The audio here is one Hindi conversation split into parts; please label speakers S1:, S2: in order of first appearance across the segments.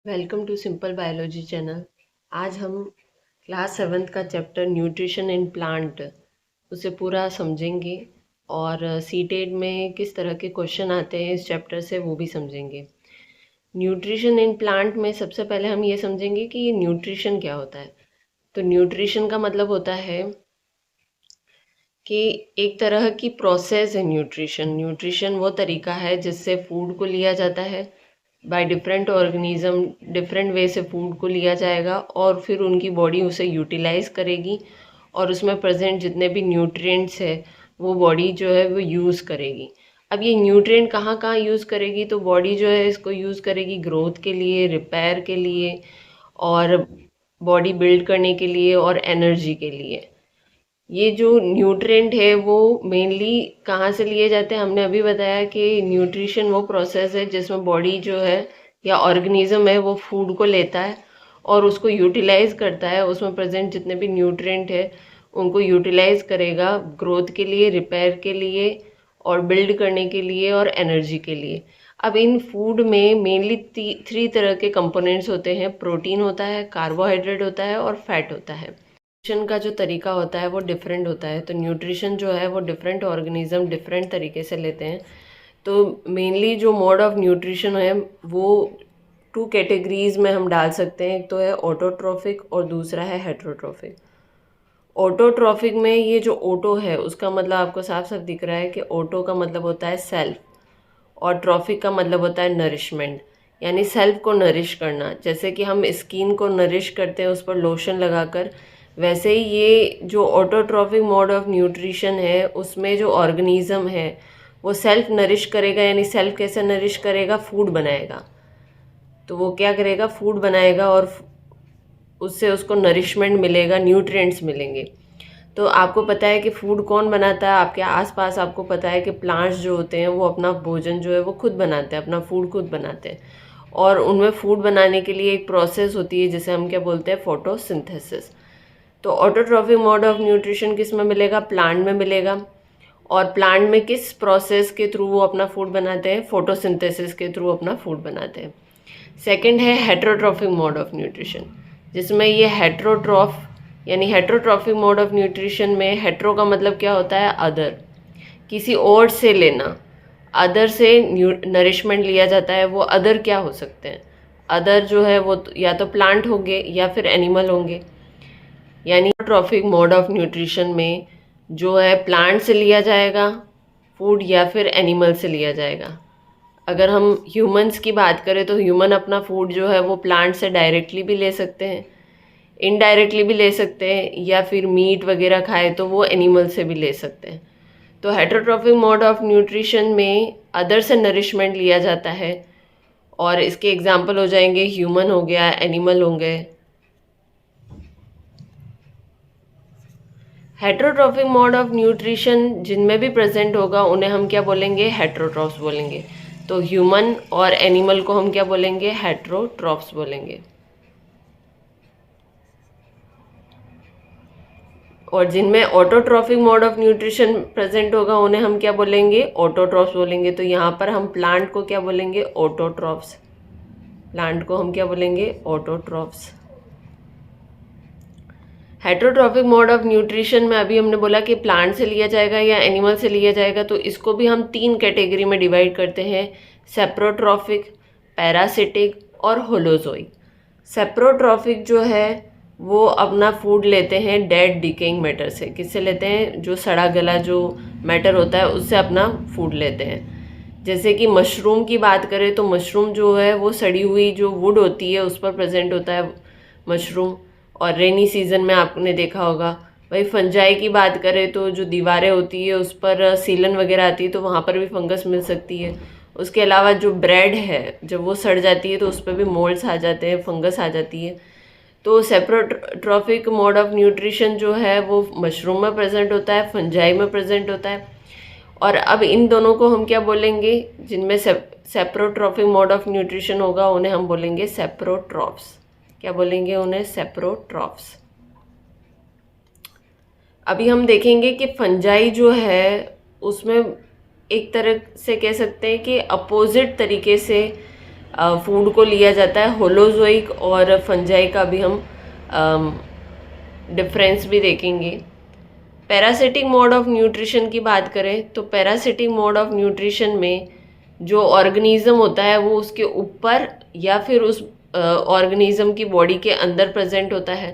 S1: Welcome to simple biology channel. आज हम क्लास 7th का चैप्टर न्यूट्रिशन इन प्लांट उसे पूरा समझेंगे और सीटेट में किस तरह के क्वेश्चन आते हैं इस चैप्टर से वो भी समझेंगे। न्यूट्रिशन इन प्लांट में सबसे पहले हम ये समझेंगे कि ये न्यूट्रिशन क्या होता है। तो न्यूट्रिशन का मतलब होता है कि एक तरह की प्रोसेस है न्यूट्रिशन। न्यूट्रिशन वो तरीका है जिससे फूड को लिया जाता है by different organism, different way से फूड को लिया जाएगा और फिर उनकी बॉडी उसे यूटिलाइज करेगी और उसमें प्रेजेंट जितने भी न्यूट्रिएंट्स है वो बॉडी जो है वो यूज़ करेगी। अब ये न्यूट्रिएंट कहाँ कहाँ यूज़ करेगी, तो बॉडी जो है इसको यूज़ करेगी ग्रोथ के लिए, रिपेयर के लिए और बॉडी बिल्ड करने के लिए और एनर्जी के लिए। ये जो न्यूट्रिएंट है वो मेनली कहाँ से लिए जाते हैं, हमने अभी बताया कि न्यूट्रिशन वो प्रोसेस है जिसमें बॉडी जो है या ऑर्गेनिज्म है वो फूड को लेता है और उसको यूटिलाइज करता है। उसमें प्रेजेंट जितने भी न्यूट्रिएंट है उनको यूटिलाइज करेगा ग्रोथ के लिए, रिपेयर के लिए और बिल्ड करने के लिए और एनर्जी के लिए। अब इन फूड में मेनली 3 तरह के कंपोनेंट्स होते हैं। प्रोटीन होता है, कार्बोहाइड्रेट होता है और फैट होता है। न्यूट्रिशन का जो तरीका होता है वो डिफरेंट होता है। तो न्यूट्रिशन जो है वो डिफरेंट ऑर्गेनिज्म डिफरेंट तरीके से लेते हैं। तो मेनली जो मोड ऑफ न्यूट्रिशन है वो 2 कैटेगरीज में हम डाल सकते हैं। एक तो है ऑटोट्रॉफिक और दूसरा है हेट्रोट्रॉफिक। ऑटोट्रॉफिक में ये जो ऑटो है उसका मतलब आपको साफ साफ दिख रहा है कि ऑटो का मतलब होता है सेल्फ और ट्रॉफिक का मतलब होता है नरिशमेंट, यानी सेल्फ को नरिश करना। जैसे कि हम स्किन को नरिश करते हैं उस पर लोशन लगाकर, वैसे ही ये जो ऑटोट्रॉफिक मोड ऑफ न्यूट्रिशन है उसमें जो ऑर्गेनिज्म है वो सेल्फ नरिश करेगा। यानी सेल्फ कैसे नरिश करेगा, फूड बनाएगा। तो वो क्या करेगा, फूड बनाएगा और उससे उसको नरिशमेंट मिलेगा, न्यूट्रिएंट्स मिलेंगे। तो आपको पता है कि फूड कौन बनाता है, आपके आसपास आपको पता है कि प्लांट्स जो होते हैं वो अपना भोजन जो है वो खुद बनाते हैं, अपना फूड खुद बनाते हैं और उनमें फूड बनाने के लिए एक प्रोसेस होती है जिसे हम क्या बोलते हैं, फोटोसिंथेसिस। तो ऑटोट्रॉफिक मोड ऑफ न्यूट्रिशन किस में मिलेगा, प्लांट में मिलेगा। और प्लांट में किस प्रोसेस के थ्रू वो अपना फूड बनाते हैं, फोटोसिंथेसिस के थ्रू अपना फूड बनाते हैं। सेकंड है हेट्रोट्रॉफिक मोड ऑफ न्यूट्रिशन, जिसमें ये हेट्रोट्रॉफ यानी हेट्रोट्रॉफिक मोड ऑफ न्यूट्रिशन में हेट्रो का मतलब क्या होता है, अदर, किसी और से लेना। अदर से नरिशमेंट लिया जाता है। वो अदर क्या हो सकते हैं, अदर जो है वो या तो प्लांट होंगे या फिर एनिमल होंगे। यानी ट्रॉफिक मोड ऑफ न्यूट्रिशन में जो है प्लांट से लिया जाएगा फूड या फिर एनिमल से लिया जाएगा। अगर हम ह्यूमंस की बात करें तो ह्यूमन अपना फूड जो है वो प्लांट से डायरेक्टली भी ले सकते हैं, इनडायरेक्टली भी ले सकते हैं, या फिर मीट वगैरह खाए तो वो एनिमल से भी ले सकते हैं। तो हेट्रोट्रॉफिक मोड ऑफ न्यूट्रिशन में अदर से नरिशमेंट लिया जाता है और इसके एग्जाम्पल हो जाएंगे ह्यूमन हो गया, एनिमल हो गए। हेट्रोट्रॉफिक मोड ऑफ न्यूट्रिशन जिनमें भी प्रेजेंट होगा उन्हें हम क्या बोलेंगे, हेट्रोट्रॉफ्स बोलेंगे। तो ह्यूमन और एनिमल को हम क्या बोलेंगे, हेट्रोट्रॉफ्स बोलेंगे। और जिनमें autotrophic mode of nutrition present होगा उन्हें हम क्या बोलेंगे, ऑटोट्रॉफ्स बोलेंगे। तो यहाँ पर हम प्लांट को क्या बोलेंगे, ऑटोट्रॉफ्स। प्लांट को हम क्या बोलेंगे, autotrophs. Heterotrophic mode of nutrition में अभी हमने बोला कि प्लांट से लिया जाएगा या एनिमल से लिया जाएगा, तो इसको भी हम 3 कैटेगरी में डिवाइड करते हैं, सेप्रोट्रॉफिक, पैरासिटिक और होलोजोइक। सेप्रोट्रॉफिक जो है वो अपना फूड लेते हैं डेड डिकेइंग मैटर से। किससे लेते हैं, जो सड़ा गला जो मैटर होता है उससे अपना फूड लेते हैं। जैसे कि मशरूम की बात करें तो मशरूम जो है वो सड़ी हुई जो वुड होती है उस पर प्रेजेंट होता है मशरूम, और रेनी सीजन में आपने देखा होगा। वही फंजाई की बात करें तो जो दीवारें होती है उस पर सीलन वगैरह आती है तो वहाँ पर भी फंगस मिल सकती है। उसके अलावा जो ब्रेड है जब वो सड़ जाती है तो उस पर भी मोल्ड्स आ जाते हैं, फंगस आ जाती है। तो सेप्रोट्रॉफिक मोड ऑफ न्यूट्रिशन जो है वो मशरूम में प्रेजेंट होता है, फंजाई में प्रेजेंट होता है। और अब इन दोनों को हम क्या बोलेंगे, जिनमें सेप्रोट्रॉफिक मोड ऑफ न्यूट्रिशन होगा उन्हें हम बोलेंगे सेप्रोट्रॉफ्स। क्या बोलेंगे उन्हें, सेप्रोट्रॉफ्स। अभी हम देखेंगे कि फंजाई जो है उसमें एक तरह से कह सकते हैं कि अपोजिट तरीके से फूड को लिया जाता है। होलोजोइक और फंजाई का भी हम डिफरेंस भी देखेंगे। पैरासिटिक मोड ऑफ न्यूट्रिशन की बात करें तो पैरासिटिक मोड ऑफ न्यूट्रिशन में जो ऑर्गेनिज्म होता है वो उसके ऊपर या फिर उस ऑर्गेनिज्म की बॉडी के अंदर प्रेजेंट होता है।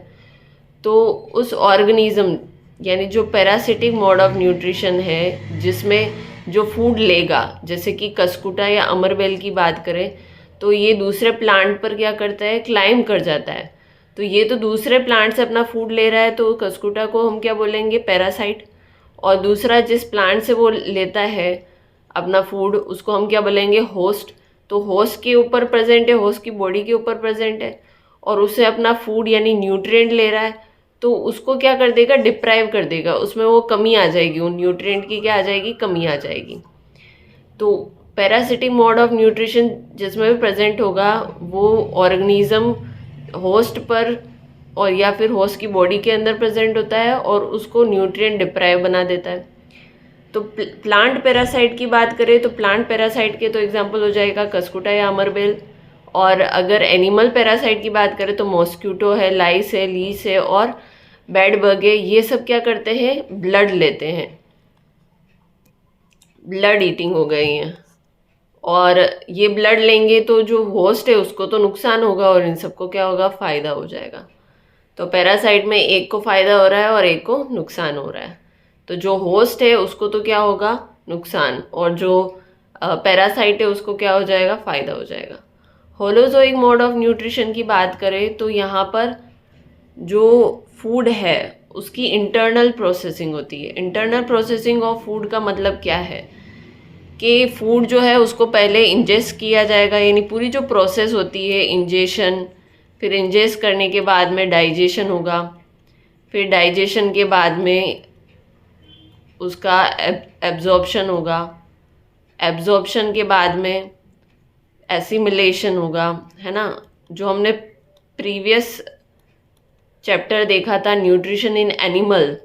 S1: तो उस ऑर्गेनिज्म यानी जो पैरासिटिक मोड ऑफ न्यूट्रिशन है जिसमें जो फूड लेगा, जैसे कि कस्कुटा या अमरबेल की बात करें तो ये दूसरे प्लांट पर क्या करता है, क्लाइंब कर जाता है। तो ये तो दूसरे प्लांट से अपना फूड ले रहा है, तो कस्कुटा को हम क्या बोलेंगे, पैरासाइट। और दूसरा जिस प्लांट से वो लेता है अपना फूड उसको हम क्या बोलेंगे, होस्ट। तो होस्ट के ऊपर प्रेजेंट है, होस्ट की बॉडी के ऊपर प्रेजेंट है और उससे अपना फूड यानी न्यूट्रिएंट ले रहा है, तो उसको क्या कर देगा, डिप्राइव कर देगा, उसमें वो कमी आ जाएगी, उन न्यूट्रिएंट की क्या आ जाएगी, कमी आ जाएगी। तो पैरासिटिक मोड ऑफ न्यूट्रिशन जिसमें भी प्रेजेंट होगा वो ऑर्गेनिज्म होस्ट पर और या फिर होस्ट की बॉडी के अंदर प्रेजेंट होता है और उसको न्यूट्रिएंट डिप्राइव बना देता है। तो प्लांट पैरासाइट की बात करें तो प्लांट पैरासाइट के तो एग्जांपल हो जाएगा कस्कुटा या अमरबेल। और अगर एनिमल पैरासाइट की बात करें तो मॉस्क्यूटो है, लाइस है, लीस है और बेड बग है। ये सब क्या करते हैं, ब्लड लेते हैं, ब्लड ईटिंग हो गई हैं। और ये ब्लड लेंगे तो जो होस्ट है उसको तो नुकसान होगा और इन सबको क्या होगा, फ़ायदा हो जाएगा। तो पैरासाइट में एक को फ़ायदा हो रहा है और एक को नुकसान हो रहा है। तो जो होस्ट है उसको तो क्या होगा, नुकसान, और जो पैरासाइट है उसको क्या हो जाएगा, फ़ायदा हो जाएगा। होलोजोइक मोड ऑफ न्यूट्रिशन की बात करें तो यहाँ पर जो फूड है उसकी इंटरनल प्रोसेसिंग होती है। इंटरनल प्रोसेसिंग ऑफ फूड का मतलब क्या है कि फूड जो है उसको पहले इंजेस्ट किया जाएगा, यानी पूरी जो प्रोसेस होती है इंजेशन, फिर इंजेस्ट करने के बाद में डाइजेशन होगा, फिर डाइजेशन के बाद में उसका एब्जॉर्प्शन होगा, एब्जॉर्प्शन के बाद में एसिमिलेशन होगा, है ना। जो हमने प्रीवियस चैप्टर देखा था न्यूट्रिशन इन एनिमल,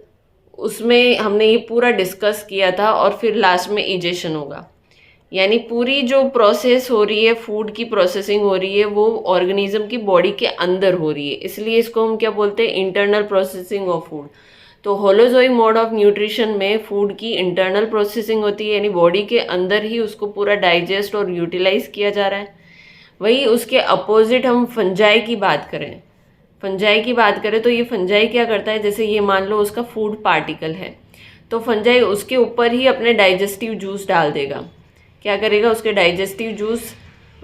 S1: उसमें हमने ये पूरा डिस्कस किया था। और फिर लास्ट में इजेशन होगा, यानी पूरी जो प्रोसेस हो रही है, फूड की प्रोसेसिंग हो रही है, वो ऑर्गेनिज्म की बॉडी के अंदर हो रही है, इसलिए इसको हम क्या बोलते हैं, इंटरनल प्रोसेसिंग ऑफ फूड। तो होलोजोइक मोड ऑफ न्यूट्रिशन में फूड की इंटरनल प्रोसेसिंग होती है, यानी बॉडी के अंदर ही उसको पूरा डाइजेस्ट और यूटिलाइज किया जा रहा है। वही उसके अपोजिट हम फंजाई की बात करें, फंजाई की बात करें तो ये फंजाई क्या करता है, जैसे ये मान लो उसका फूड पार्टिकल है, तो फंजाई उसके ऊपर ही अपने डाइजेस्टिव जूस डाल देगा। क्या करेगा, उसके डाइजेस्टिव जूस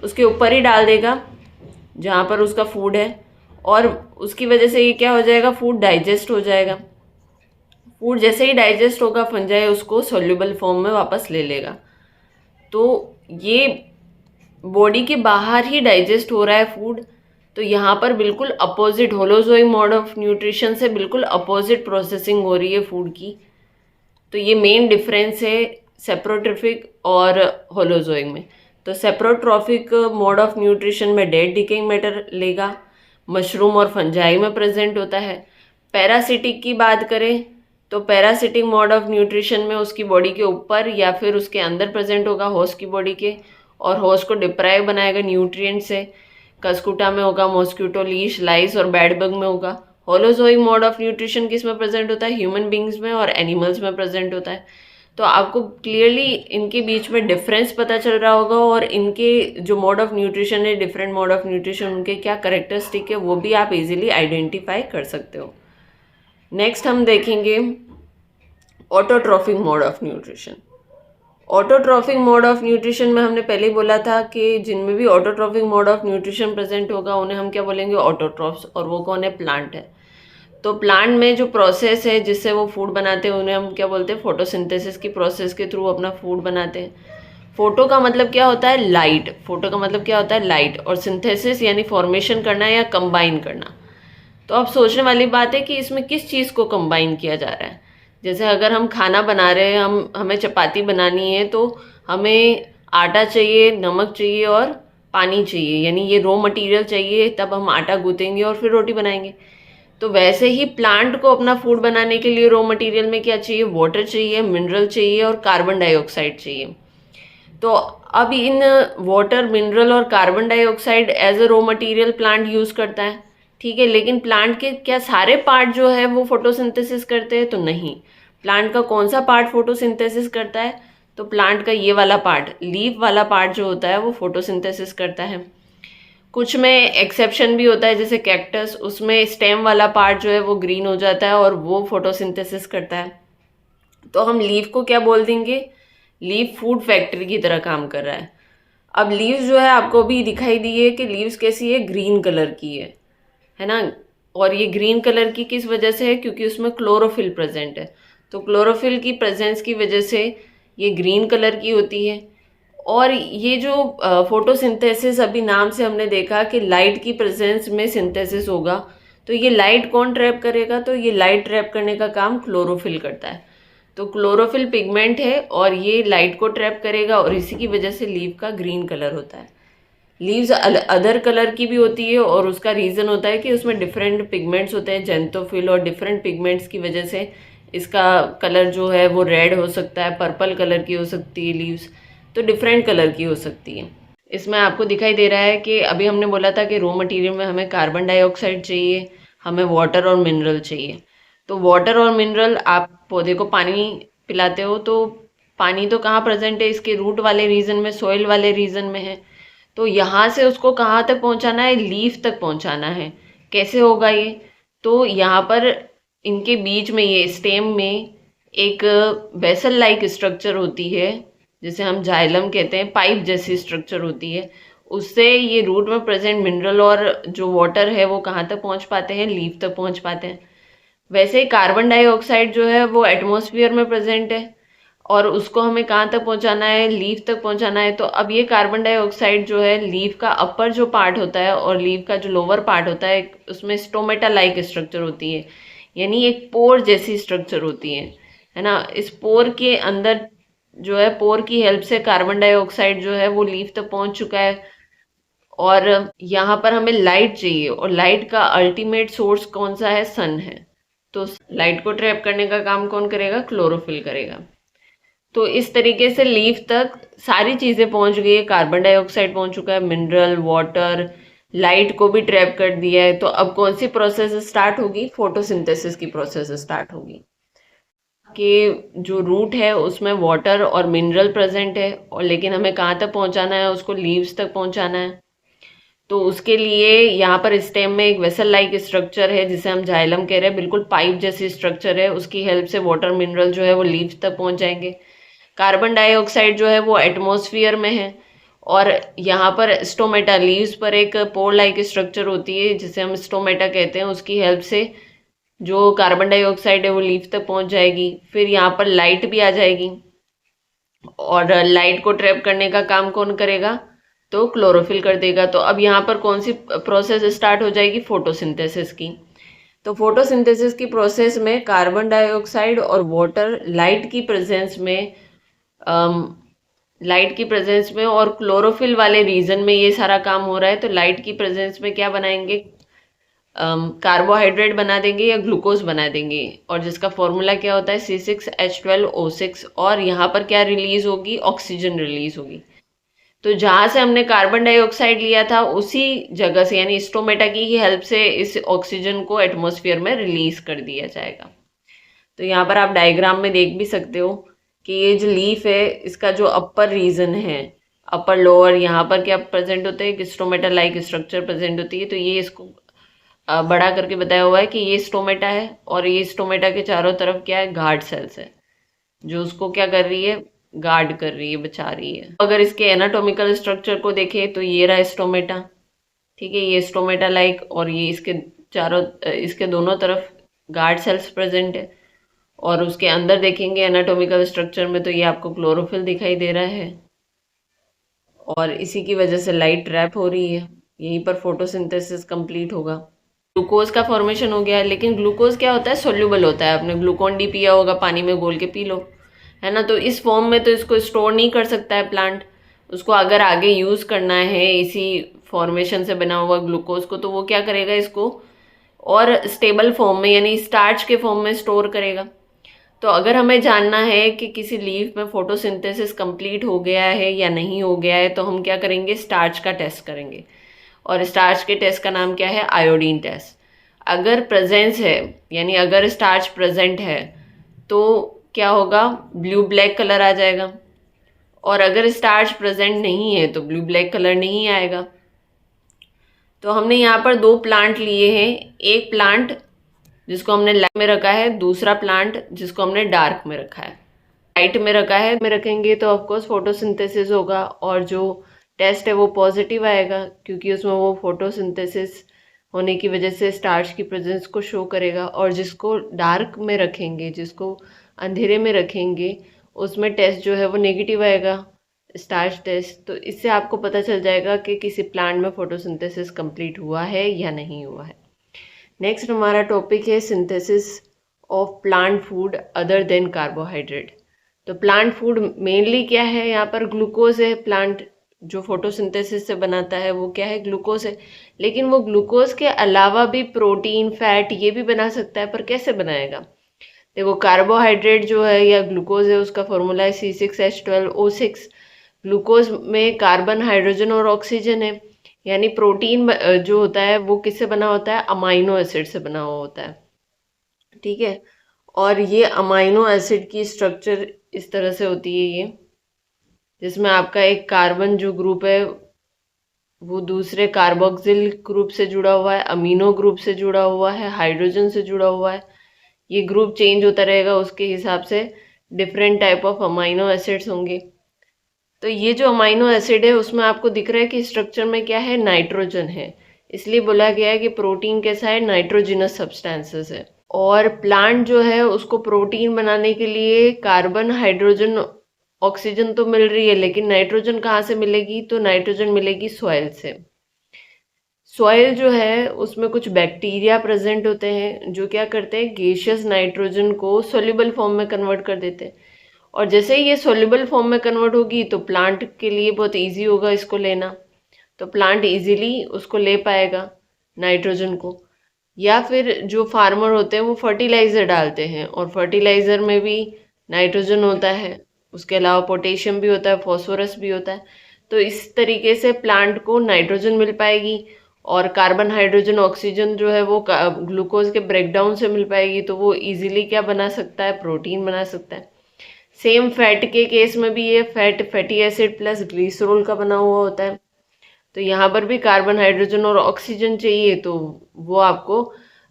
S1: उसके ऊपर ही डाल देगा जहाँ पर उसका फूड है, और उसकी वजह से ये क्या हो जाएगा, फूड डाइजेस्ट हो जाएगा। फूड जैसे ही डाइजेस्ट होगा फंजाई उसको सोल्यूबल फॉर्म में वापस ले लेगा। तो ये बॉडी के बाहर ही डाइजेस्ट हो रहा है फूड। तो यहाँ पर बिल्कुल opposite, holozoic mode of nutrition से बिल्कुल अपोजिट प्रोसेसिंग हो रही है फूड की। तो ये मेन डिफरेंस है सेप्रोट्रोफिक और होलोजोइक में। तो सेप्रोट्रोफिक मोड ऑफ न्यूट्रिशन में डेड डिकेइंग मैटर लेगा, मशरूम और फंजाई में प्रेजेंट होता है। पैरासिटिक की बात करें तो पैरासिटिक मोड ऑफ न्यूट्रिशन में उसकी बॉडी के ऊपर या फिर उसके अंदर प्रेजेंट होगा, होस्ट की बॉडी के, और होस्ट को डिप्राइव बनाएगा न्यूट्रिएंट से। कस्कुटा में होगा, मॉस्क्यूटो, लीश, लाइस और बेड बग में होगा। होलोजोइक मोड ऑफ न्यूट्रिशन किस में प्रेजेंट होता है, ह्यूमन बींग्स में और एनिमल्स में प्रेजेंट होता है। तो आपको क्लियरली इनके बीच में डिफरेंस पता चल रहा होगा, और इनके जो मोड ऑफ न्यूट्रिशन है, डिफरेंट मोड ऑफ न्यूट्रिशन, उनके क्या करेक्टरिस्टिक है वो भी आप इजीली आइडेंटिफाई कर सकते हो। नेक्स्ट हम देखेंगे autotrophic mode of nutrition. Autotrophic mode of nutrition में हमने पहले ही बोला था कि जिनमें भी autotrophic mode of nutrition present होगा उन्हें हम क्या बोलेंगे, ऑटोट्रॉफ्स, और वो कौन है, प्लांट है। तो प्लांट में जो प्रोसेस है जिससे वो फूड बनाते हैं उन्हें हम क्या बोलते हैं, फोटोसिंथेसिस की प्रोसेस के थ्रू अपना फूड बनाते हैं। फोटो का मतलब क्या होता है, लाइट, फोटो का मतलब क्या होता है, लाइट, और सिंथेसिस यानी फॉर्मेशन करना या कंबाइन करना। तो अब सोचने वाली बात है कि इसमें किस चीज़ को कंबाइन किया जा रहा है। जैसे अगर हम खाना बना रहे हैं, हमें चपाती बनानी है, तो हमें आटा चाहिए, नमक चाहिए और पानी चाहिए, यानी ये रॉ मटेरियल चाहिए, तब हम आटा गूँथेंगे और फिर रोटी बनाएंगे। तो वैसे ही प्लांट को अपना फूड बनाने के लिए रॉ मटेरियल में क्या चाहिए, वाटर चाहिए, मिनरल चाहिए और कार्बन डाइऑक्साइड चाहिए। तो अब इन वाटर, मिनरल और carbon dioxide as a raw material plant use करता है, ठीक है। लेकिन प्लांट के क्या सारे पार्ट जो है वो फोटोसिंथेसिस करते हैं? तो नहीं। प्लांट का कौन सा पार्ट फोटोसिंथेसिस करता है? तो प्लांट का ये वाला पार्ट, लीफ वाला पार्ट जो होता है वो फोटोसिंथेसिस करता है। कुछ में एक्सेप्शन भी होता है, जैसे कैक्टस, उसमें स्टेम वाला पार्ट जो है वो ग्रीन हो जाता है और वो फोटोसिंथेसिस करता है। तो हम लीफ को क्या बोल देंगे? लीफ फूड फैक्ट्री की तरह काम कर रहा है। अब लीव्स जो है आपको भी दिखाई दी है कि लीव्स कैसी है, ग्रीन कलर की है ना। और ये ग्रीन कलर की किस वजह से है? क्योंकि उसमें क्लोरोफिल प्रेजेंट है। तो क्लोरोफिल की प्रेजेंस की वजह से ये ग्रीन कलर की होती है। और ये जो फोटोसिंथेसिस, अभी नाम से हमने देखा कि लाइट की प्रेजेंस में सिंथेसिस होगा, तो ये लाइट कौन ट्रैप करेगा? तो ये लाइट ट्रैप करने का काम क्लोरोफिल करता है। तो क्लोरोफिल पिगमेंट है और ये लाइट को ट्रैप करेगा और इसी की वजह से लीव का ग्रीन कलर होता है। लीव्स अदर कलर की भी होती है और उसका रीज़न होता है कि उसमें डिफरेंट पिगमेंट्स होते हैं, जेंथोफिल, और डिफरेंट पिगमेंट्स की वजह से इसका कलर जो है वो रेड हो सकता है, पर्पल कलर की हो सकती है लीव्स, तो डिफरेंट कलर की हो सकती है। इसमें आपको दिखाई दे रहा है कि अभी हमने बोला था कि रॉ मटेरियल में हमें कार्बन डाइऑक्साइड चाहिए, हमें वाटर और मिनरल चाहिए। तो वाटर और मिनरल, आप पौधे को पानी पिलाते हो तो पानी तो कहाँ प्रेजेंट है? इसके रूट वाले रीजन में, सॉइल वाले रीजन में है। तो यहाँ से उसको कहाँ तक पहुँचाना है? लीफ तक पहुँचाना है। कैसे होगा ये? तो यहाँ पर इनके बीच में, ये स्टेम में एक वेसल लाइक स्ट्रक्चर होती है, जिसे हम जाइलम कहते हैं, पाइप जैसी स्ट्रक्चर होती है। उससे ये रूट में प्रेजेंट मिनरल और जो वाटर है वो कहाँ तक पहुँच पाते हैं? लीफ तक पहुँच पाते हैं। वैसे ही कार्बन डाइऑक्साइड जो है वो एटमॉस्फेयर में प्रेजेंट है और उसको हमें कहाँ तक पहुँचाना है? लीफ तक पहुँचाना है। तो अब ये कार्बन डाइऑक्साइड जो है, लीफ का अपर जो पार्ट होता है और लीफ का जो लोअर पार्ट होता है, उसमें स्टोमेटा लाइक स्ट्रक्चर होती है, यानी एक पोर जैसी स्ट्रक्चर होती है ना। इस पोर के अंदर जो है, पोर की हेल्प से कार्बन डाइऑक्साइड जो है वो लीफ तक पहुँच चुका है। और यहाँ पर हमें लाइट चाहिए और लाइट का अल्टीमेट सोर्स कौन सा है? सन है। तो लाइट को ट्रैप करने का काम कौन करेगा? क्लोरोफिल करेगा। तो इस तरीके से लीफ तक सारी चीजें पहुंच गई है। कार्बन डाइऑक्साइड पहुंच चुका है, मिनरल, वाटर, लाइट को भी ट्रैप कर दिया है। तो अब कौन सी प्रोसेस स्टार्ट होगी? फोटोसिंथेसिस की प्रोसेस स्टार्ट होगी। कि जो रूट है उसमें वाटर और मिनरल प्रेजेंट है, और लेकिन हमें कहाँ तक पहुंचाना है? उसको लीव्स तक पहुंचाना है। तो उसके लिए यहाँ पर स्टेम में एक वेसल लाइक स्ट्रक्चर है, जिसे हम जाइलम कह रहे हैं, बिल्कुल पाइप जैसी स्ट्रक्चर है। उसकी हेल्प से वाटर, मिनरल जो है वो लीव्स तक पहुंच जाएंगे। कार्बन डाइऑक्साइड जो है वो एटमॉस्फेयर में है और यहाँ पर स्टोमेटा, लीव्स पर एक पोर लाइक स्ट्रक्चर होती है जिसे हम स्टोमेटा कहते हैं। उसकी हेल्प से जो कार्बन डाइऑक्साइड है वो लीफ तक पहुंच जाएगी। फिर यहाँ पर लाइट भी आ जाएगी और लाइट को ट्रैप करने का काम कौन करेगा? तो क्लोरोफिल कर देगा। तो अब यहाँ पर कौन सी प्रोसेस स्टार्ट हो जाएगी? फोटोसिंथेसिस की। तो फोटोसिंथेसिस की प्रोसेस में कार्बन डाइऑक्साइड और वाटर लाइट की प्रेजेंस में, लाइट की प्रेजेंस में और क्लोरोफिल वाले रीजन में ये सारा काम हो रहा है। तो लाइट की प्रेजेंस में क्या बनाएंगे? कार्बोहाइड्रेट बना देंगे या ग्लूकोज बना देंगे, और जिसका फॉर्मूला क्या होता है? C6H12O6। और यहाँ पर क्या रिलीज होगी? ऑक्सीजन रिलीज होगी। तो जहां से हमने कार्बन डाइऑक्साइड लिया था उसी जगह से, यानी स्टोमेटा की ही हेल्प से, इस ऑक्सीजन को एटमॉस्फेयर में रिलीज कर दिया जाएगा। तो यहाँ पर आप डायग्राम में देख भी सकते हो कि ये जो लीफ है इसका जो अपर रीजन है, अपर लोअर, यहाँ पर क्या प्रेजेंट होते हैं? स्टोमेटा लाइक स्ट्रक्चर प्रेजेंट होती है। तो ये इसको बड़ा करके बताया हुआ है कि ये स्टोमेटा है और ये स्टोमेटा के चारों तरफ क्या है? गार्ड सेल्स है, जो उसको क्या कर रही है? गार्ड कर रही है, बचा रही है। अगर इसके एनाटॉमिकल स्ट्रक्चर को देखें तो ये रहा स्टोमेटा, ठीक है, ये स्टोमेटा लाइक, और ये इसके चारों, इसके दोनों तरफ गार्ड सेल्स प्रेजेंट है। और उसके अंदर देखेंगे एनाटॉमिकल स्ट्रक्चर में तो ये आपको क्लोरोफिल दिखाई दे रहा है और इसी की वजह से लाइट ट्रैप हो रही है। यहीं पर फोटोसिंथेसिस कंप्लीट होगा। ग्लूकोज का फॉर्मेशन हो गया है, लेकिन ग्लूकोज क्या होता है? सोल्यूबल होता है। आपने ग्लूकोन डी पिया होगा, पानी में घोल के पी लो, है ना। तो इस फॉर्म में तो इसको स्टोर नहीं कर सकता है प्लांट। उसको अगर आगे यूज करना है इसी फॉर्मेशन से बना हुआ ग्लूकोज को, तो वो क्या करेगा? इसको और स्टेबल फॉर्म में, यानी स्टार्च के फॉर्म में स्टोर करेगा। तो अगर हमें जानना है कि किसी लीफ में फोटोसिंथेसिस कंप्लीट हो गया है या नहीं हो गया है, तो हम क्या करेंगे, स्टार्च का टेस्ट करेंगे। और स्टार्च के टेस्ट का नाम क्या है, आयोडीन टेस्ट। अगर प्रेजेंस है, यानी अगर स्टार्च प्रेजेंट है, तो क्या होगा, ब्लू ब्लैक कलर आ जाएगा। और अगर स्टार्च प्रेजेंट नहीं है तो ब्लू ब्लैक कलर नहीं आएगा। तो हमने यहाँ पर दो प्लांट लिए हैं, एक प्लांट जिसको हमने लाइट में रखा है, दूसरा प्लांट जिसको हमने डार्क में रखा है। लाइट में रखा है, में रखेंगे तो ऑफकोर्स फोटोसिंथेसिस होगा और जो टेस्ट है वो पॉजिटिव आएगा, क्योंकि उसमें वो फोटोसिंथेसिस होने की वजह से स्टार्च की प्रेजेंस को शो करेगा। और जिसको डार्क में रखेंगे, जिसको अंधेरे में रखेंगे, उसमें टेस्ट जो है वो नेगेटिव आएगा, स्टार्च टेस्ट। तो इससे आपको पता चल जाएगा कि किसी प्लांट में फोटोसिंथेसिस कंप्लीट हुआ है या नहीं हुआ है। नेक्स्ट हमारा टॉपिक है synthesis of plant food other than carbohydrate. तो प्लांट फूड मेनली क्या है, यहाँ पर ग्लूकोज है। प्लांट जो फोटोसिंथेसिस से बनाता है वो क्या है, ग्लूकोज है। लेकिन वो ग्लूकोज के अलावा भी प्रोटीन, फैट ये भी बना सकता है, पर कैसे बनाएगा। देखो, कार्बोहाइड्रेट जो है या ग्लूकोज है, उसका फॉर्मूला है C6H12O6। ग्लूकोज में कार्बन, हाइड्रोजन और ऑक्सीजन है। यानी प्रोटीन जो होता है वो किससे बना होता है, अमाइनो एसिड से बना हुआ होता है। ठीक है। और ये अमाइनो एसिड की स्ट्रक्चर इस तरह से होती है ये, जिसमें आपका एक कार्बन जो ग्रुप है वो दूसरे कार्बोक्सिल ग्रुप से जुड़ा हुआ है, अमीनो ग्रुप से जुड़ा हुआ है, हाइड्रोजन से जुड़ा हुआ है। ये ग्रुप चेंज होता रहेगा, उसके हिसाब से different type of amino acids होंगे। तो ये जो अमाइनो एसिड है उसमें आपको दिख रहा है कि स्ट्रक्चर में क्या है, नाइट्रोजन है। इसलिए बोला गया है कि प्रोटीन कैसा है, नाइट्रोजिनस सब्सटेंसेस है। और प्लांट जो है उसको प्रोटीन बनाने के लिए कार्बन, हाइड्रोजन, ऑक्सीजन तो मिल रही है, लेकिन नाइट्रोजन कहाँ से मिलेगी, तो नाइट्रोजन मिलेगी सॉइल से। सॉइल जो है उसमें कुछ बैक्टीरिया प्रेजेंट होते हैं जो क्या करते हैं, गैसियस नाइट्रोजन को सोल्यूबल फॉर्म में कन्वर्ट कर देते हैं। और जैसे ही ये सोल्यूबल फॉर्म में कन्वर्ट होगी तो प्लांट के लिए बहुत इजी होगा इसको लेना। तो प्लांट इजीली उसको ले पाएगा नाइट्रोजन को। या फिर जो फार्मर होते हैं वो फर्टिलाइज़र डालते हैं, और फर्टिलाइज़र में भी नाइट्रोजन होता है, उसके अलावा पोटेशियम भी होता है, फॉस्फोरस भी होता है। तो इस तरीके से प्लांट को नाइट्रोजन मिल पाएगी, और कार्बन, हाइड्रोजन, ऑक्सीजन जो है वो ग्लूकोज के ब्रेकडाउन से मिल पाएगी। तो वो इजीली क्या बना सकता है, प्रोटीन बना सकता है। सेम फैट के केस में भी ये फैटी एसिड प्लस ग्लिसरॉल का बना हुआ होता है। तो यहाँ पर भी कार्बन, हाइड्रोजन और ऑक्सीजन चाहिए, तो वो आपको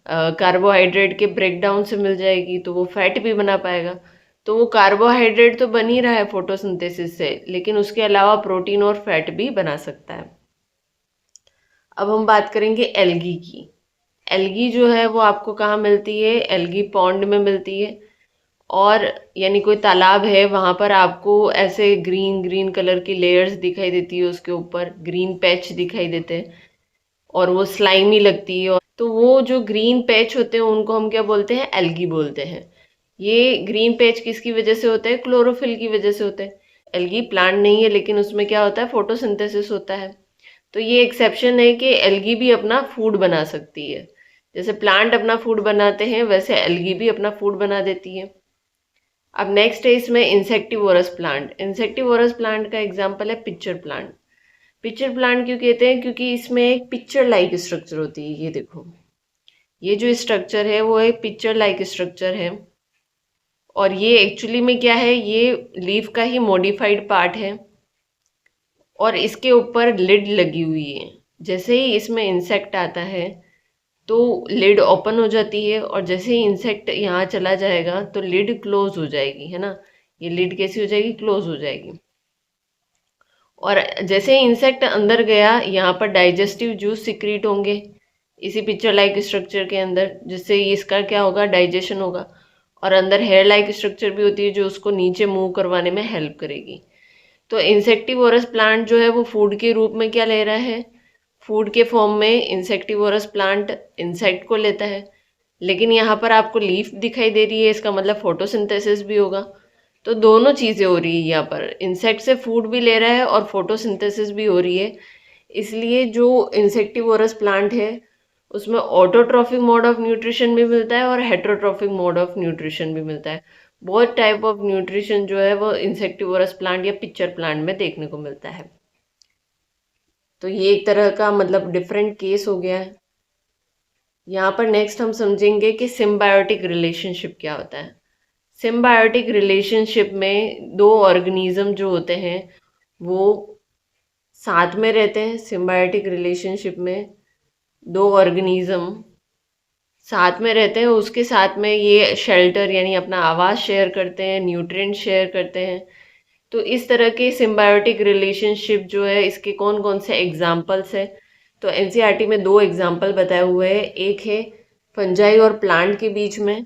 S1: कार्बोहाइड्रेट के ब्रेकडाउन से मिल जाएगी, तो वो फैट भी बना पाएगा। तो वो कार्बोहाइड्रेट तो बन ही रहा है फोटोसिंथेसिस से, लेकिन उसके अलावा प्रोटीन और फैट भी बना सकता है। अब हम बात करेंगे एल्गी की। एल्गी जो है वो आपको कहाँ मिलती है, एल्गी पॉन्ड में मिलती है। और यानी कोई तालाब है, वहाँ पर आपको ऐसे ग्रीन ग्रीन कलर की लेयर्स दिखाई देती है, उसके ऊपर ग्रीन पैच दिखाई देते हैं, और वो स्लाइमी लगती है। और तो वो जो ग्रीन पैच होते हैं उनको हम क्या बोलते हैं, एल्गी बोलते हैं। ये ग्रीन पैच किसकी वजह से होता है, क्लोरोफिल की वजह से होता है। एल्गी प्लांट नहीं है, लेकिन उसमें क्या होता है, फोटोसिंथेसिस होता है। तो ये एक्सेप्शन है कि एल्गी भी अपना फूड बना सकती है। जैसे प्लांट अपना फूड बनाते हैं, वैसे एल्गी भी अपना फूड बना देती है। अब नेक्स्ट है इसमें इंसेक्टिवोरस प्लांट। इंसेक्टिवोरस प्लांट का एग्जांपल है पिक्चर प्लांट। पिक्चर प्लांट क्यों कहते हैं, क्योंकि इसमें एक पिक्चर लाइक स्ट्रक्चर होती है। ये देखो, ये जो स्ट्रक्चर है वो एक पिक्चर लाइक स्ट्रक्चर है। और ये एक्चुअली में क्या है, ये लीफ का ही मॉडिफाइड पार्ट है, और इसके ऊपर लिड लगी हुई है। जैसे ही इसमें इंसेक्ट आता है तो लिड ओपन हो जाती है, और जैसे ही इंसेक्ट यहाँ चला जाएगा तो लिड क्लोज हो जाएगी, है ना। ये लिड कैसी हो जाएगी, क्लोज हो जाएगी। और जैसे ही इंसेक्ट अंदर गया, यहाँ पर डाइजेस्टिव जूस सिक्रीट होंगे इसी पिक्चर लाइक स्ट्रक्चर के अंदर, जिससे इसका क्या होगा, डाइजेशन होगा। और अंदर हेयर लाइक स्ट्रक्चर भी होती है जो उसको नीचे मूव करवाने में हेल्प करेगी। तो इंसेक्टिवोरस प्लांट जो है वो फूड के रूप में क्या ले रहा है, फूड के फॉर्म में इंसेक्टिवोरस प्लांट इंसेक्ट को लेता है। लेकिन यहाँ पर आपको लीफ दिखाई दे रही है, इसका मतलब फोटोसिंथेसिस भी होगा। तो दोनों चीज़ें हो रही है, यहाँ पर इंसेक्ट से फूड भी ले रहा है और फोटोसिंथेसिस भी हो रही है। इसलिए जो इंसेक्टिवोरस प्लांट है उसमें ऑटोट्रॉफिक मोड ऑफ न्यूट्रिशन भी मिलता है और हेटरोट्रॉफिक मोड ऑफ न्यूट्रिशन भी मिलता है। बहुत टाइप ऑफ न्यूट्रिशन जो है वो इंसेक्टिवोरस प्लांट या पिक्चर प्लांट में देखने को मिलता है। तो ये एक तरह का मतलब डिफरेंट केस हो गया है। यहाँ पर नेक्स्ट हम समझेंगे कि सिम्बायोटिक रिलेशनशिप क्या होता है। सिम्बायोटिक रिलेशनशिप में दो ऑर्गेनिज्म जो होते हैं वो साथ में रहते हैं। सिम्बायोटिक रिलेशनशिप में दो ऑर्गेनिज्म साथ में रहते हैं, उसके साथ में ये शेल्टर यानी अपना आवास शेयर करते हैं, न्यूट्रिएंट शेयर करते हैं। तो इस तरह के सिम्बायोटिक रिलेशनशिप जो है इसके कौन कौन से एग्जाम्पल्स है। तो एनसीईआरटी में दो एग्जाम्पल बताए हुए हैं। एक है फंजाई और प्लांट के बीच में।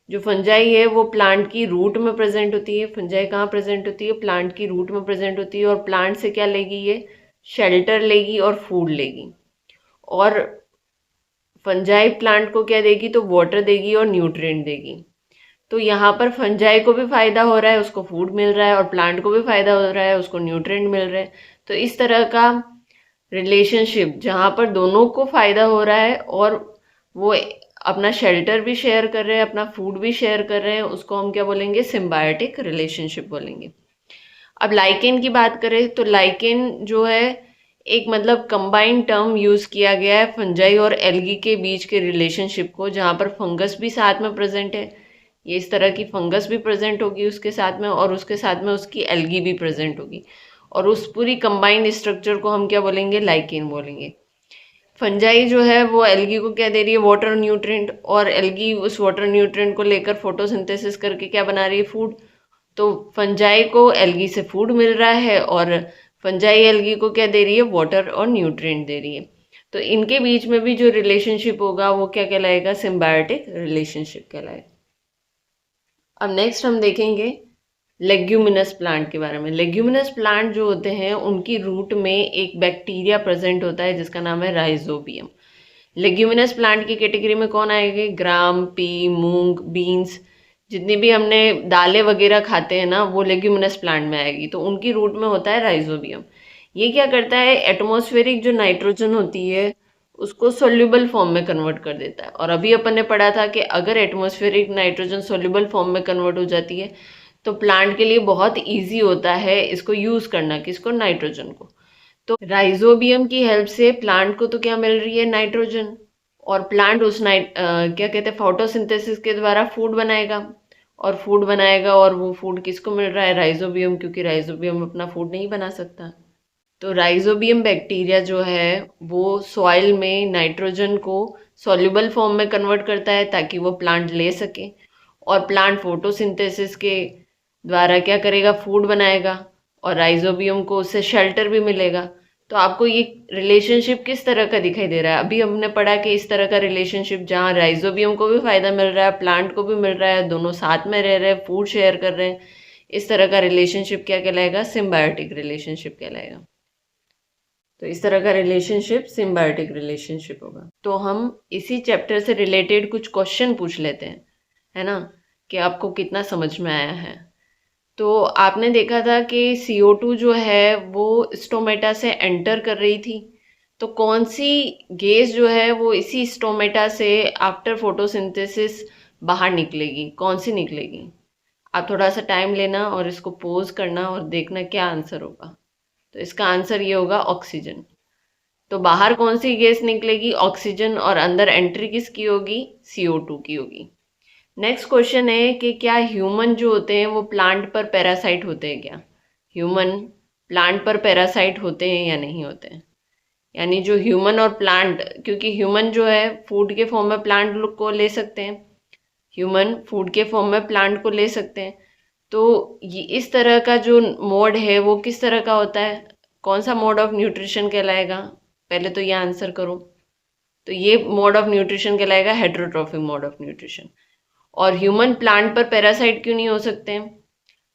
S1: जो फंजाई है वो प्लांट की रूट में प्रेजेंट होती है। फंजाई कहाँ प्रेजेंट होती है? प्लांट की रूट में प्रेजेंट होती है। और प्लांट से क्या लेगी? ये शेल्टर लेगी और फूड लेगी। और फंजाई प्लांट को क्या देगी? तो वाटर देगी और न्यूट्रिएंट देगी। तो यहाँ पर फंजाई को भी फायदा हो रहा है, उसको फूड मिल रहा है, और प्लांट को भी फायदा हो रहा है, उसको न्यूट्रिएंट मिल रहे हैं। तो इस तरह का रिलेशनशिप जहाँ पर दोनों को फायदा हो रहा है और वो अपना शेल्टर भी शेयर कर रहे हैं, अपना फूड भी शेयर कर रहे हैं, उसको हम क्या बोलेंगे? सिम्बायोटिक रिलेशनशिप बोलेंगे। अब लाइकेन की बात करें तो लाइकेन जो है एक मतलब कंबाइंड टर्म यूज किया गया है फंजाई और एल्गी के बीच के रिलेशनशिप को, जहाँ पर फंगस भी साथ में प्रेजेंट है। ये इस तरह की फंगस भी प्रेजेंट होगी उसके साथ में, और उसके साथ में उसकी एल्गी भी प्रेजेंट होगी, और उस पूरी कंबाइंड स्ट्रक्चर को हम क्या बोलेंगे? लाइकेन बोलेंगे। फंजाई जो है वो एल्गी को क्या दे रही है? वाटर न्यूट्रिएंट, और एल्गी उस वाटर न्यूट्रिएंट को लेकर फोटोसिंथेसिस करके क्या बना रही है? फूड। तो फंजाई को एल्गी से फूड मिल रहा है, और फंजाई एल्गी को क्या दे रही है? वाटर और न्यूट्रिएंट दे रही है। तो इनके बीच में भी जो रिलेशनशिप होगा वो क्या कहलाएगा? सिम्बायोटिक रिलेशनशिप कहलाएगा। अब नेक्स्ट हम देखेंगे लेग्यूमिनस प्लांट के बारे में। लेग्यूमिनस प्लांट जो होते हैं उनकी रूट में एक बैक्टीरिया प्रेजेंट होता है जिसका नाम है राइजोबियम। लेग्यूमिनस प्लांट की कैटेगरी में कौन आएंगे? ग्राम, पी, मूंग, बीन्स, जितनी भी हमने दालें वगैरह खाते हैं ना, वो लेग्यूमिनस प्लांट में आएगी। तो उनकी रूट में होता है राइजोबियम। ये क्या करता है? एटमॉस्फेरिक जो नाइट्रोजन होती है उसको सोल्यूबल फॉर्म में कन्वर्ट कर देता है। और अभी अपन ने पढ़ा था कि अगर एटमॉस्फेरिक नाइट्रोजन सोल्यूबल फॉर्म में कन्वर्ट हो जाती है तो प्लांट के लिए बहुत ईजी होता है इसको यूज करना। किसको? नाइट्रोजन को। तो राइजोबियम की हेल्प से प्लांट को तो क्या मिल रही है? नाइट्रोजन। और प्लांट उस क्या कहते हैं, फोटोसिंथेसिस के द्वारा फूड बनाएगा। और फूड बनाएगा, और वो फूड किसको मिल रहा है? राइजोबियम, क्योंकि राइजोबियम अपना फूड नहीं बना सकता। तो राइजोबियम बैक्टीरिया जो है वो सॉइल में नाइट्रोजन को सॉल्युबल फॉर्म में कन्वर्ट करता है ताकि वो प्लांट ले सके। और प्लांट फोटोसिंथेसिस के द्वारा क्या करेगा? फूड बनाएगा, और राइजोबियम को उससे शेल्टर भी मिलेगा। तो आपको ये रिलेशनशिप किस तरह का दिखाई दे रहा है? अभी हमने पढ़ा कि इस तरह का रिलेशनशिप जहाँ राइजोबियम को भी फायदा मिल रहा है, प्लांट को भी मिल रहा है, दोनों साथ में रह रहे हैं, फूड शेयर कर रहे हैं। इस तरह का रिलेशनशिप क्या कहलाएगा? सिम्बायोटिक रिलेशनशिप कहलाएगा। तो इस तरह का रिलेशनशिप सिम्बायोटिक रिलेशनशिप होगा। तो हम इसी चैप्टर से रिलेटेड कुछ क्वेश्चन पूछ लेते हैं, है ना, कि आपको कितना समझ में आया है। तो आपने देखा था कि CO2 जो है वो स्टोमेटा से एंटर कर रही थी। तो कौन सी गैस जो है वो इसी स्टोमेटा से आफ्टर फोटोसिंथेसिस बाहर निकलेगी? कौन सी निकलेगी? आप थोड़ा सा टाइम लेना और इसको पोज करना और देखना क्या आंसर होगा। तो इसका आंसर ये होगा ऑक्सीजन। तो बाहर कौन सी गैस निकलेगी? ऑक्सीजन। और अंदर एंट्री किसकी होगी? CO2 की होगी। नेक्स्ट क्वेश्चन है कि क्या ह्यूमन जो होते हैं वो प्लांट पर पैरासाइट होते हैं क्या? ह्यूमन प्लांट पर पैरासाइट होते हैं या नहीं होते हैं? यानी जो ह्यूमन और प्लांट, क्योंकि ह्यूमन जो है फूड के फॉर्म में प्लांट को ले सकते हैं, ह्यूमन फूड के फॉर्म में प्लांट को ले सकते हैं। तो ये इस तरह का जो मोड है वो किस तरह का होता है? कौन सा मोड ऑफ न्यूट्रिशन कहलाएगा? पहले तो ये आंसर करो। तो ये मोड ऑफ न्यूट्रिशन कहलाएगा हेटेरोट्रॉफिक मोड ऑफ न्यूट्रिशन। और ह्यूमन प्लांट पर पैरासाइट क्यों नहीं हो सकते हैं?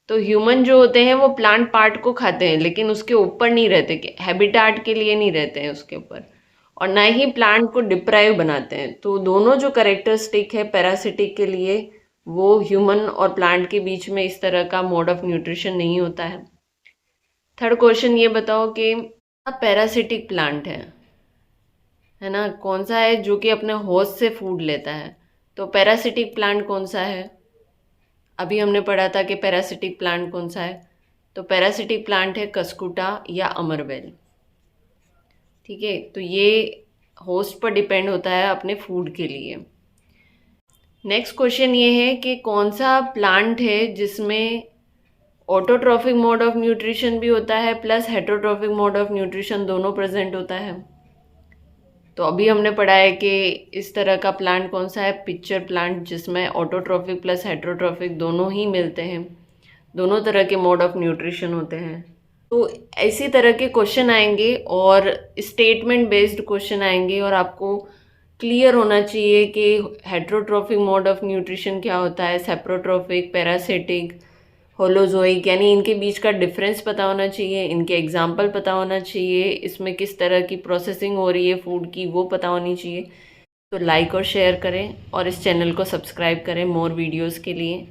S1: तो ह्यूमन जो होते हैं वो प्लांट पार्ट को खाते हैं लेकिन उसके ऊपर नहीं रहते, कि हैबिटाट के लिए नहीं रहते हैं उसके ऊपर, और ना ही प्लांट को डिप्राइव बनाते हैं। तो दोनों जो करेक्टरिस्टिक है पैरासिटिक के लिए, वो ह्यूमन और प्लांट के बीच में इस तरह का मोड ऑफ न्यूट्रिशन नहीं होता है। थर्ड क्वेश्चन ये बताओ कि पैरासिटिक प्लांट है ना, कौन सा है जो कि अपने होस्ट से फूड लेता है? तो पैरासिटिक प्लांट कौन सा है? अभी हमने पढ़ा था कि पैरासिटिक प्लांट कौन सा है, तो पैरासिटिक प्लांट है कस्कुटा या अमरवेल। ठीक है, तो ये होस्ट पर डिपेंड होता है अपने फूड के लिए। नेक्स्ट क्वेश्चन ये है कि कौन सा प्लांट है जिसमें ऑटोट्रॉफिक मोड ऑफ न्यूट्रिशन भी होता है plus heterotrophic mode of nutrition दोनों प्रेजेंट होता है। तो अभी हमने पढ़ा है कि इस तरह का प्लांट कौन सा है, पिक्चर प्लांट, जिसमें ऑटोट्रॉफिक प्लस हेटरोट्रॉफिक दोनों ही मिलते हैं, दोनों तरह के मोड ऑफ न्यूट्रिशन होते हैं। तो इसी तरह के क्वेश्चन आएंगे और स्टेटमेंट बेस्ड क्वेश्चन आएंगे और आपको क्लियर होना चाहिए कि हेटरोट्रॉफिक मोड ऑफ न्यूट्रिशन क्या होता है, सेप्रोट्रॉफिक, पैरासिटिक, होलोजोइक, यानी इनके बीच का डिफरेंस पता होना चाहिए, इनके एग्जाम्पल पता होना चाहिए, इसमें किस तरह की प्रोसेसिंग हो रही है फूड की वो पता होनी चाहिए। तो लाइक और शेयर करें और इस चैनल को सब्सक्राइब करें मोर वीडियोज़ के लिए।